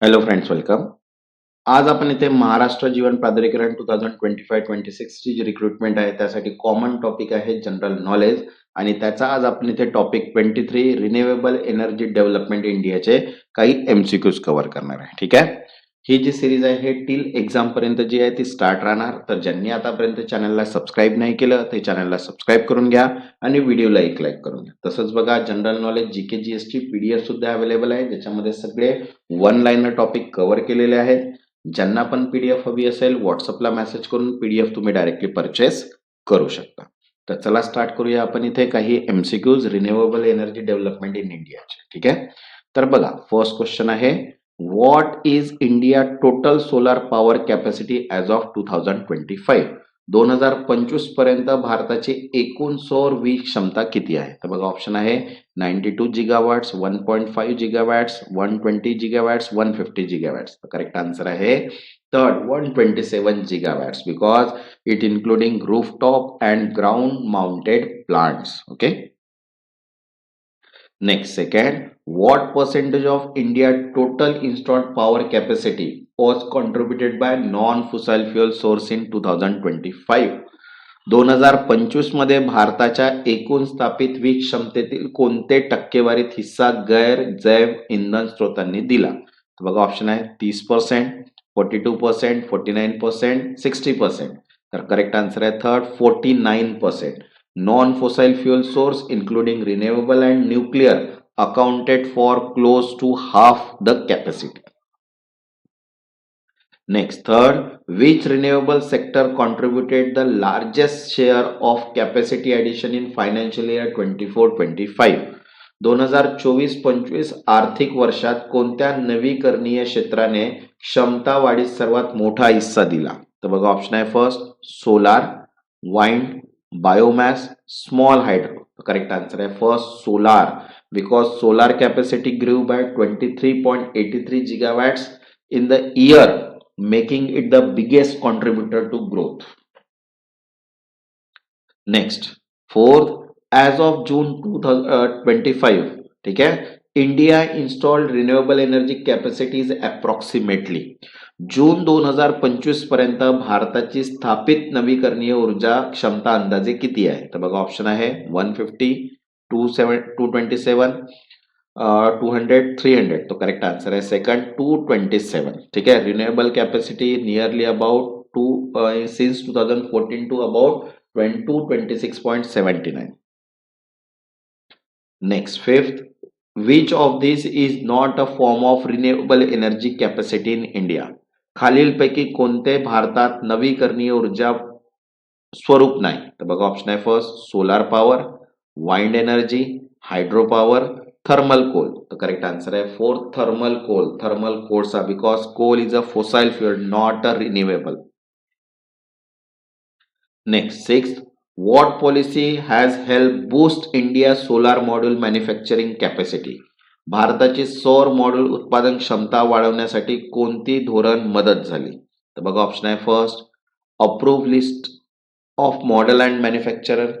Hello friends, welcome. आज आपण इथे महाराष्ट्र जीवन प्राधिकरण 2025-26 ची जी रिक्रुटमेंट आहे त्यासाठी कॉमन टॉपिक आहे जनरल नॉलेज आणि त्याचा आज आपण इथे टॉपिक 23 रिन्युएबल एनर्जी डेव्हलपमेंट इंडियाचे काही एमसीक्यूज कव्हर करणार आहे. ठीक आहे. ही जी सिरीज आहे हे टिल एक्झाम पर्यंत जी आहे ती स्टार्ट राहणार. तर ज्यांनी आतापर्यंत चॅनलला सबस्क्राईब नाही केलं ते चॅनलला सबस्क्राईब करून घ्या आणि व्हिडिओला एक लाईक करून घ्या. तसंच बघा, जनरल नॉलेज जीके जीएस ची पीडीएफ सुद्धा अवेलेबल आहे ज्याच्यामध्ये सगळे वन लाईनर टॉपिक कव्हर केलेले आहेत. ज्यांना पण पीडीएफ हवी असेल व्हॉट्सअपला मेसेज करून पीडीएफ तुम्ही डायरेक्टली परचेस करू शकता. तर चला स्टार्ट करूया आपण इथे काही MCQs renewable energy development in इंडियाचे. ठीक आहे. तर बघा, फर्स्ट क्वेश्चन आहे, what is India total solar power capacity as of 2025? 2025 पर्यंत भारताची एकूण सौर वीज क्षमता किती आहे? तर बघा, ऑप्शन आहे 92 gigawatts, 1.5 gigawatts, 120 gigawatts, 150 gigawatts. The correct answer आहे third 127 gigawatts because it including rooftop and ground mounted plants. Okay. Next, second, what percentage of India total installed power capacity was contributed by non-fossil fuel source in 2025? 2025 मध्ये भारताच्या एकूण स्थापित वीज क्षमतेतील कोणते टक्केवारीत हिस्सा गैर जैव इंधन स्रोतांनी दिला? तर बघा, ऑप्शन आहे 30%, 42%, 49%, 60%. तर करेक्ट आन्सर आहे third 49%. Non fossil fuel source including renewable and nuclear accounted for close to half the capacity. Next, third, which renewable sector contributed the largest share of capacity addition in financial year 24-25? 2024-25 आर्थिक वर्षात कोणत्या नवीकरणीय क्षेत्राने क्षमता वाढीत सर्वात मोठा हिस्सा दिला? तर बघा, ऑप्शन आहे first solar, wind, biomass, small hydro. Correct answer आहे first solar because solar capacity grew by 23.83 gigawatts in the year, making it the biggest contributor to growth. Next, fourth, as of June 2025, ठीक है, India installed renewable energy capacities approximately. जून 2025 पर्यंत भारताची स्थापित नवीकरणीय ऊर्जा क्षमता अंदाजे किती आहे? तर बघा, ऑप्शन आहे 150, 227, 200, 300. तो करेक्ट आंसर है सेकंड 227. ठीक है. Renewable capacity nearly about since 2014 to about 226.79. Next, fifth, which of these is not a form of renewable energy capacity in India? खालीलपैकी कोणते भारतात नवीकरणीय ऊर्जा स्वरूप नाही? तर बघा, ऑप्शन आहे first solar power, wind energy, hydro power, thermal coal. तर करेक्ट आंसर आहे फोर्थ थर्मल कोल. थर्मल कोळसा because coal is a fossil fuel not a renewable. Next, sixth, what policy has helped boost India's solar module manufacturing capacity? भारताची सौर module उत्पादन क्षमता वाढवण्यासाठी कोणती धोरण मदत झाली? तर बघा, ऑप्शन आहे first approve list of model and manufacturer,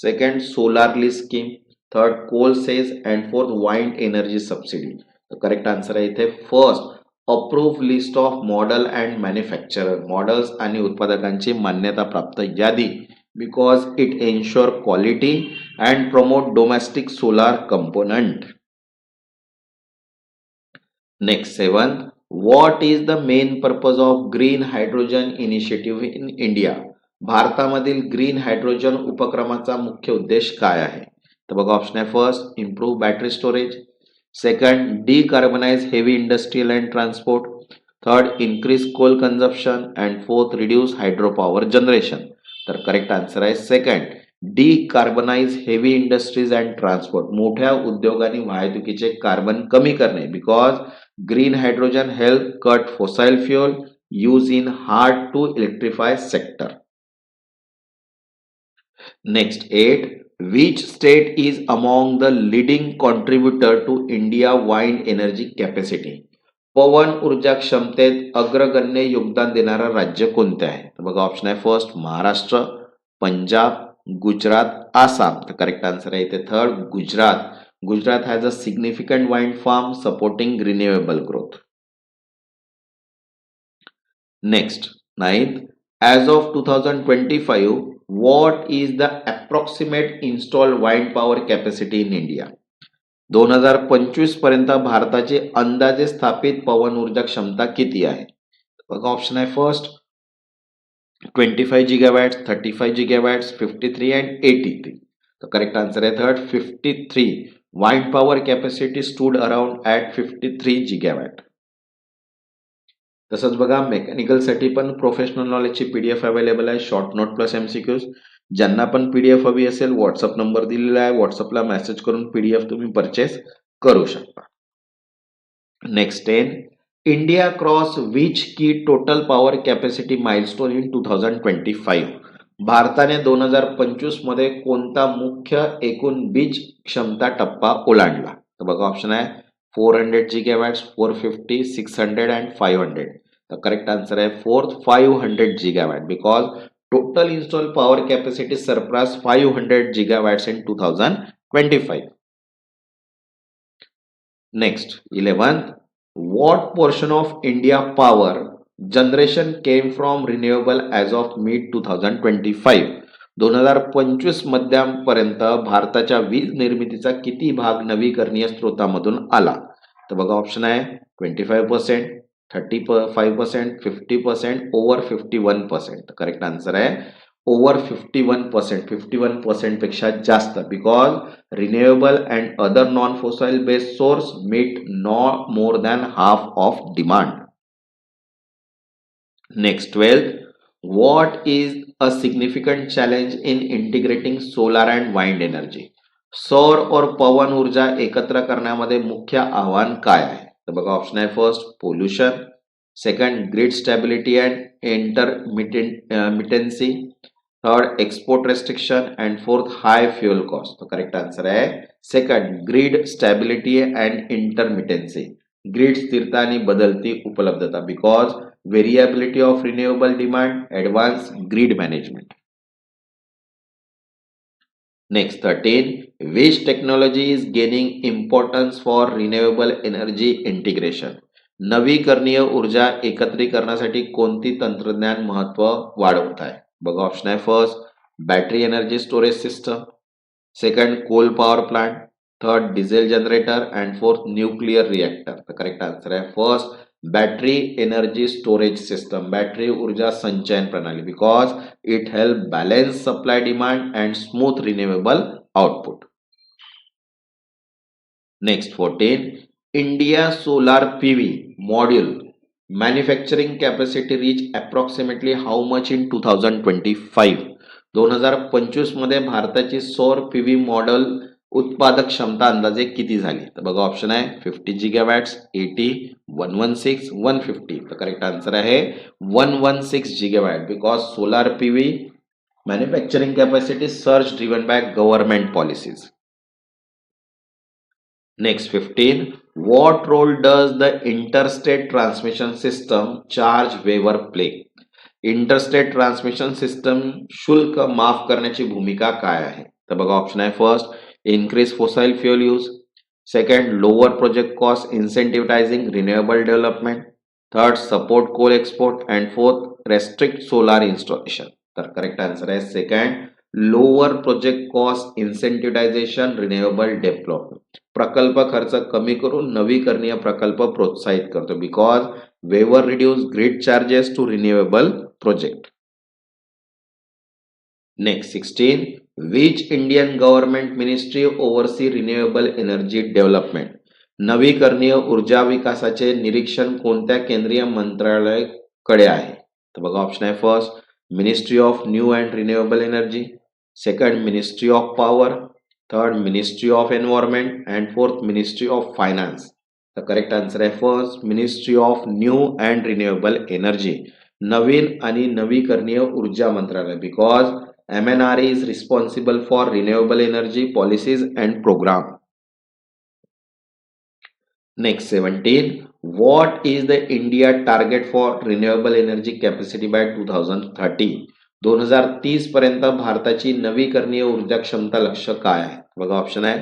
second solar list scheme, third coal cess and fourth wind energy subsidy. तर करेक्ट आन्सर आहे इथे first approve list of model and manufacturer, models आणि उत्पादकांची मान्यता प्राप्त यादी, because it ensure quality and promote domestic solar component. Next, seventh, what is the main purpose of green hydrogen initiative in India? भारतामधील green hydrogen उपक्रमाचा मुख्य उद्देश काय आहे? तर बघा, ऑप्शन आहे first improve battery storage, second decarbonize heavy industrial and transport, third increase coal consumption and fourth reduce hydropower generation. तर करेक्ट आन्सर आहे second decarbonize heavy industries and transport, मोठ्या उद्योग आणि वाहतुकीचे कार्बन कमी करणे, because green hydrogen help cut fossil fuel use in hard to electrify sector. Next, 8. Which state is among the leading contributor to India wind energy capacity? पवन ऊर्जा क्षमतेत अग्रगण्य योगदान देणारा राज्य कोणते आहे? तर बघा, ऑप्शन आहे फर्स्ट महाराष्ट्र, पंजाब, गुजरात, आसाम. तर करेक्ट आन्सर आहे इथे third Gujarat. Gujarat has a significant wind farm supporting renewable growth. Next 9th, as of 2025, what is the approximate installed wind power capacity in India? 2025 पर्यंत भारताची अंदाजे स्थापित पवन ऊर्जा क्षमता किती आहे? बघा ऑप्शन आहे first 25 gigawatts, 35 gigawatts, 53 and 83. The correct answer is third 53. Wind power capacity stood around at 53 gigawatt. तसंच बघा मेकॅनिकल साठी पण प्रोफेशनल नॉलेजची पीडीएफ अवेलेबल आहे, शॉर्ट नोट प्लस एमसीक्यूज. ज्यांना पण पीडीएफ हवी असेल व्हॉट्सअप नंबर दिलेला आहे, व्हॉट्सअपला मेसेज करून पीडीएफ तुम्ही परचेस करू शकता. नेक्स्ट 10, इंडिया क्रॉस विच की total power capacity milestone in 2025. भारताने 2025 मध्ये कोणता मुख्य एकूण वीज क्षमता टप्पा ओलांडला? तर बघा ऑप्शन आहे 400 gigawatts, 450, 600 and 500. The correct answer is fourth 500 gigawatt because total installed power capacity surpassed 500 gigawatts in 2025. Next 11th, what portion of India power generation came from renewable as of mid 2025? 2025 मध्यापर्यंत भारताच्या वीज निर्मितीचा किती भाग नवीकरणीय स्रोतामधून आला? तर बघा ऑप्शन आहे 25%, 35%, 50%, ओव्हर 51%. करेक्ट आन्सर आहे ओव्हर 51%. 51% पेक्षा जास्त because renewable and other non fossil based source meet not more than half of demand. Next 12th, what is a significant challenge in integrating solar and wind energy? सौर और पवन ऊर्जा एकत्र करण्यामध्ये मुख्य आव्हान काय आहे? तर बघा ऑप्शन आहे first pollution, second grid stability and intermittency, third export restriction and fourth high fuel cost. तर करेक्ट आन्सर आहे second grid stability and intermittency. Grid स्थिरता आणि बदलती उपलब्धता because variability of renewable demand, advanced grid management. Next 13, which technology is gaining importance for renewable energy integration? नवीकरणीय ऊर्जा एकत्रीकरणासाठी कोणती तंत्रज्ञान महत्व वाढवत आहे? बघा ऑप्शन आहे first battery energy storage system, second coal power plant, third diesel generator and fourth nuclear reactor. तर करेक्ट आन्सर आहे first battery energy storage system, battery ऊर्जा संचयन प्रणाली because it help balance supply demand and smooth renewable output. Next 14, India solar PV module manufacturing capacity reach approximately how much in 2025? 2025 मध्ये भारताची सौर PV model उत्पादक क्षमता अंदाजे किती झाली? तर बघा ऑप्शन आहे 50 gigawatts, 80, 116, 150. तर करेक्ट आन्सर आहे 116 gigawatt because solar PV manufacturing capacity surge driven by government policies. Next 15, what role does the interstate transmission system charge waiver play? Interstate transmission system शुल्क माफ करण्याची भूमिका काय आहे? तर बघा ऑप्शन आहे first increase fossil fuel use, second lower project cost incentivizing renewable development, third support coal export and fourth restrict solar installation. तर करेक्ट आन्सर आहे second lower project cost incentivization renewable development. प्रकल्प खर्च कमी करून नवीकरणीय प्रकल्प प्रोत्साहित करतो because waiver reduce grid charges to renewable project. Next 16, which Indian government ministry oversee renewable energy development? नवीकरणीय ऊर्जा विकासाचे निरीक्षण कोणत्या केंद्रीय मंत्रालयाकडे आहे? तर बघा ऑप्शन आहे first ministry of new and renewable energy, second ministry of power, third ministry of environment and fourth ministry of finance. तर करेक्ट आन्सर आहे first ministry of new and renewable energy, नवीन आणि नवीकरणीय ऊर्जा मंत्रालय because MNRE is responsible for renewable energy policies and program. Next 17, what is the India target for renewable energy capacity by 2030? 2030 पर्यंत भारताची नवीकरणीय ऊर्जा क्षमता लक्ष्य काय आहे? बघा ऑप्शन आहे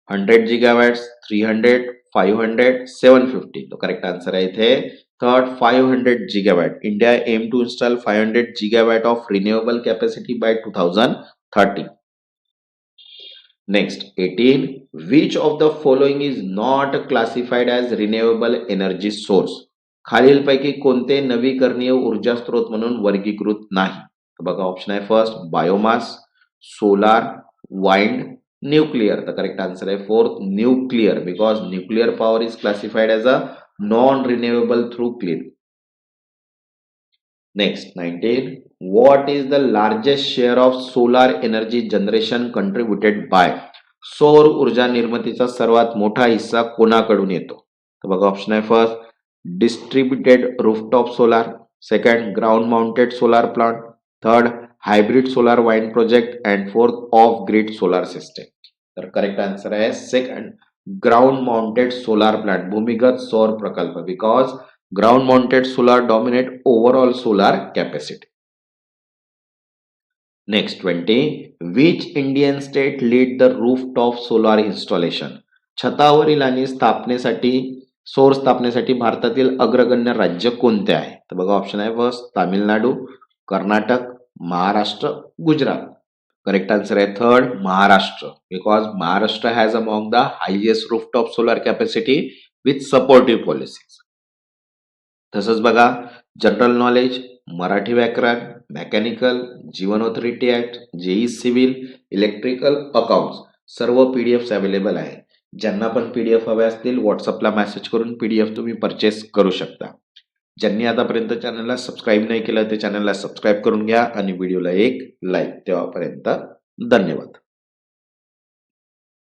100 gigawatts, 300, 500, 750. तो करेक्ट आन्सर आहे इथे Third, 500 gigawatt. India aim to install 500 gigawatt of renewable capacity by 2030. Next, 18. Which of the following is not classified as renewable energy source? खालीलपैकी कोणते नवीकरणीय ऊर्जा स्रोत म्हणून वर्गीकृत नाही? तर बघा ऑप्शन आहे first biomass, solar, wind, nuclear. The correct answer आहे fourth nuclear, because nuclear power is classified as a non renewable through clean. Next, 19. What is the largest share of solar energy generation contributed by? सौर ऊर्जा निर्मितीचा सर्वात मोठा हिस्सा कोणाकडून येतो? तर बघा ऑप्शन आहे first distributed rooftop solar, second ground mounted solar plant, third hybrid solar wind project and fourth of grid solar system. तर करेक्ट आन्सर आहे second ground mounted solar plant, भूमिगत सौर प्रकल्प, because ground mounted solar dominate overall solar capacity. Next, 20. Which Indian state lead the rooftop solar installation? छतावरील आणि सौर स्थापनेसाठी भारतातील अग्रगण्य राज्य कोणते आहे? तर बघा ऑप्शन आहे first Tamil Nadu, Karnataka, Maharashtra, Gujarat. Correct answer आहे third Maharashtra, because Maharashtra has among the highest rooftop solar capacity with supportive policies. तसंच बघा जनरल नॉलेज, मराठी व्याकरण, mechanical, Jeevan authority act, JE civil, electrical, accounts सर्व पीडीएफ अवेलेबल आहे. ज्यांना पण पीडीएफ हवे असतील व्हॉट्सअपला मेसेज करून पीडीएफ तुम्ही परचेस करू शकता. ज्यांनी आतापर्यंत चॅनलला सबस्क्राईब नाही केलं ते चॅनलला सबस्क्राईब करून घ्या आणि व्हिडिओला एक लाईक. तेव्हापर्यंत धन्यवाद.